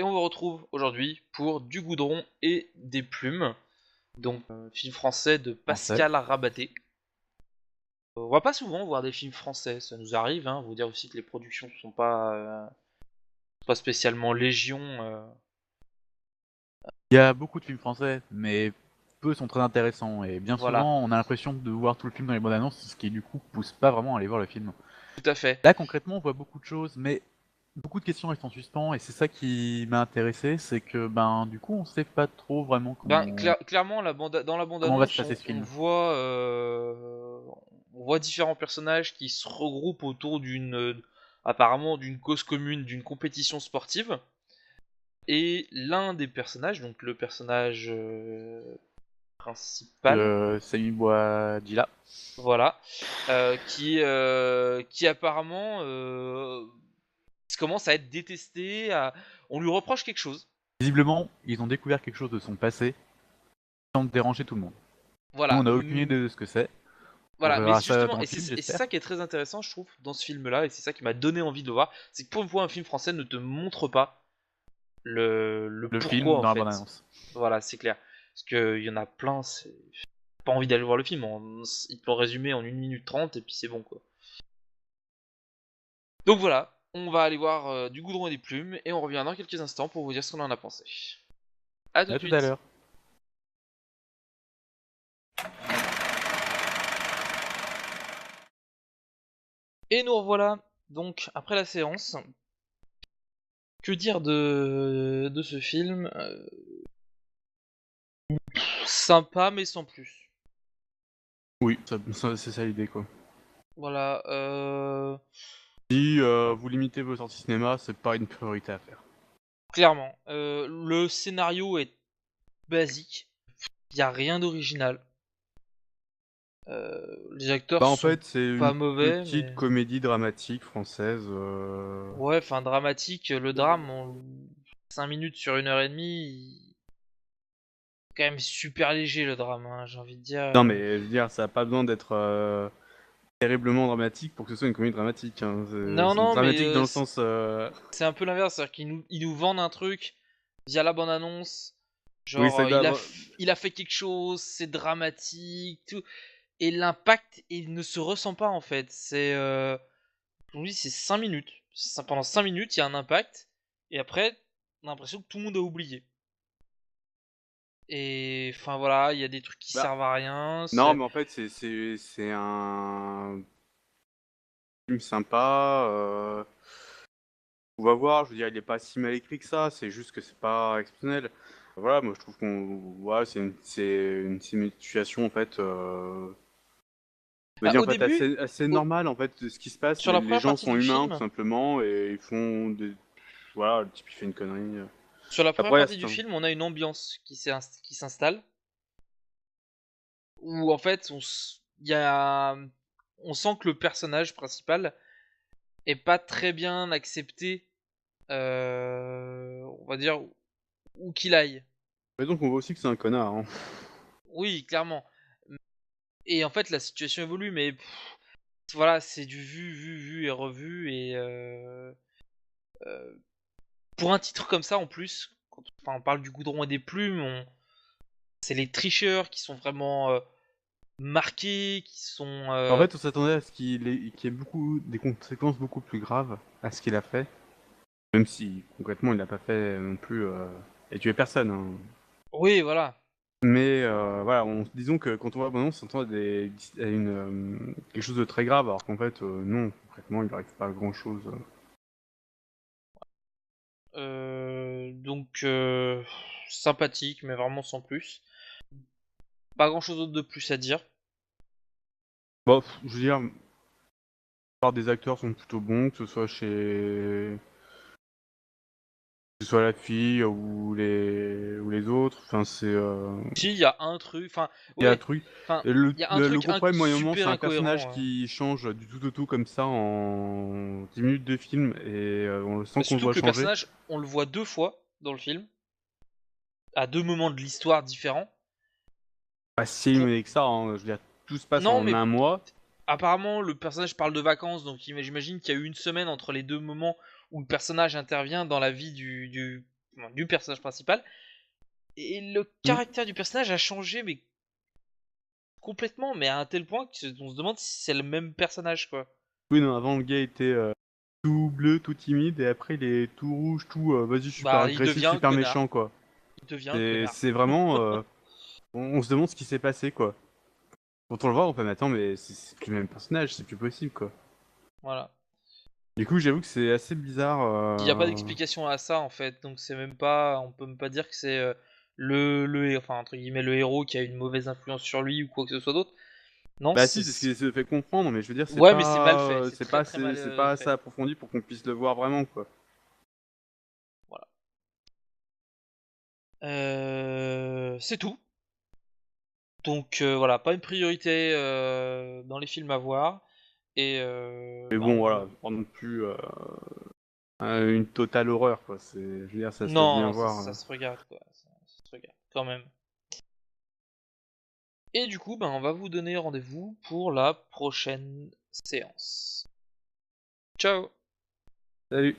et on vous retrouve aujourd'hui pour Du Goudron et des Plumes, donc film français de Français. Pascal Rabaté. On va pas souvent voir des films français, ça nous arrive, hein. Vous dire aussi que les productions sont pas spécialement légion. Il y a beaucoup de films français, mais peu sont très intéressants, et bien Voilà, souvent on a l'impression de voir tout le film dans les bandes annonces, ce qui du coup pousse pas vraiment à aller voir le film. tout à fait. Là concrètement on voit beaucoup de choses, mais beaucoup de questions restent en suspens, et c'est ça qui m'a intéressé, c'est que ben du coup on sait pas trop vraiment Ben, comment, clairement, dans la comment va se bande-annonce, passer ce film. on voit différents personnages qui se regroupent autour apparemment d'une cause commune, d'une compétition sportive. Et l'un des personnages, donc le personnage principal, C'est une bois là. voilà, qui apparemment commence à être détesté, on lui reproche quelque chose. Visiblement ils ont découvert quelque chose de son passé sans déranger tout le monde. Nous Voilà, on a aucune idée de ce que c'est, on voilà, mais verra ça justement, dans le film et c'est ça j'espère. qui est très intéressant, je trouve, dans ce film-là, et c'est ça qui m'a donné envie de le voir, c'est que pour une fois, un film français ne te montre pas le Le pourquoi film en dans la bande fait. annonce. Voilà, c'est clair. Parce qu'il y en a plein, c'est pas envie d'aller voir le film, il peut résumer en 1 minute 30 et puis c'est bon quoi. Donc voilà, on va aller voir Du Goudron et des Plumes et on revient dans quelques instants pour vous dire ce qu'on en a pensé. A tout de À tout à suite. l'heure. Et nous revoilà donc après la séance. Que dire de ce film Sympa mais sans plus. Oui, c'est ça l'idée quoi. Voilà, Si vous limitez vos sorties cinéma, c'est pas une priorité à faire. clairement. Le scénario est basique, il n'y a rien d'original. Les acteurs Bah en sont fait, c'est pas une mauvais, petite mais... comédie dramatique française. Ouais, enfin dramatique, le drame, 5 minutes sur 1 heure et demie, quand même super léger le drame, hein, j'ai envie de dire. Non mais je veux dire, ça a pas besoin d'être terriblement dramatique pour que ce soit une comédie dramatique. Hein. Non, C'est non, mais dramatique dans le sens. c'est un peu l'inverse, c'est-à-dire ils nous vendent un truc via la bande-annonce, Oui, genre ça doit avoir. il a fait quelque chose, c'est dramatique, tout, et l'impact il ne se ressent pas en fait. Je vous dis, c'est 5 minutes. Pendant 5 minutes, il y a un impact, et après, on a l'impression que tout le monde a oublié. Et enfin voilà, il y a des trucs qui Bah servent à rien. non, mais en fait, c'est un film sympa. On va voir. Je veux dire, il est pas si mal écrit que ça. C'est juste que c'est pas exceptionnel. Voilà, moi je trouve c'est une situation en fait. On va Bah, dire en au fait début, assez au- normal en fait de ce qui se passe. sur la Les première gens partie sont du humains tout film, simplement et ils font des voilà, le type il fait une connerie. sur la première Après partie c'est du film, on a une ambiance qui s'installe, où en fait, on sent que le personnage principal est pas très bien accepté, on va dire, où qu'il aille. mais donc on voit aussi que c'est un connard. Hein. Oui, clairement. Et en fait, la situation évolue, mais voilà, c'est du vu et revu, et pour un titre comme ça, en plus, enfin, on parle du Goudron et des Plumes, c'est les tricheurs qui sont vraiment marqués, qui sont... En fait on s'attendait à ce qu'il y ait beaucoup des conséquences beaucoup plus graves à ce qu'il a fait, même si concrètement il n'a pas fait non plus et tué personne. Hein. Oui, voilà. Mais voilà, disons que quand on voit bon, on s'entend à quelque chose de très grave, alors qu'en fait non, concrètement il n'arrive pas à grand chose. Donc, sympathique, mais vraiment sans plus. Pas grand-chose d'autre de plus à dire. Bon, je veux dire, la plupart des acteurs sont plutôt bons, que ce soit que ce soit la fille ou les autres. Enfin, Si, il y a un truc, enfin, il y a un ouais, truc. enfin, Le, il y a un le truc gros problème, moi, moment, super c'est un personnage incohérent. qui change du tout au tout comme ça en 10 minutes de film et on sent Bah, qu'on le surtout voit que le changer. personnage, on le voit 2 fois dans le film, à 2 moments de l'histoire différents. Pas si Pour... mais que ça, hein. Je veux dire, tout se passe Non, en mais un mois. apparemment, le personnage parle de vacances, donc j'imagine qu'il y a eu une semaine entre les 2 moments où le personnage intervient dans la vie du personnage principal. Et le caractère du personnage a changé, mais complètement, mais à un tel point qu'on se demande si c'est le même personnage, quoi. Oui, non, avant le gars était tout bleu, tout timide, et après il est tout rouge, tout vas-y, super Bah, il agressif, devient un super connard. méchant, quoi. Il devient un connard. C'est vraiment. On se demande ce qui s'est passé, quoi. Quand on le voit, on peut, mais attends, mais c'est plus le même personnage, c'est plus possible, quoi. Voilà. Du coup, j'avoue que c'est assez bizarre. Il n'y a pas d'explication à ça, en fait, donc c'est même pas. On peut même pas dire que c'est enfin, entre guillemets, le héros qui a une mauvaise influence sur lui ou quoi que ce soit d'autre. Non, Bah si, c'est ce qui se fait comprendre, mais je veux dire, Ouais, mais c'est mal fait, c'est très très mal c'est pas assez fait. approfondi pour qu'on puisse le voir vraiment, quoi. Voilà. C'est tout. Donc voilà, pas une priorité dans les films à voir. Et Mais bah, bon, voilà, pas non plus une totale horreur, quoi. C'est, je veux dire, ça se laisse bien non, voir. ça se regarde quoi. Ça se regarde quand même. Et du coup, ben, on va vous donner rendez-vous pour la prochaine séance. Ciao! Salut!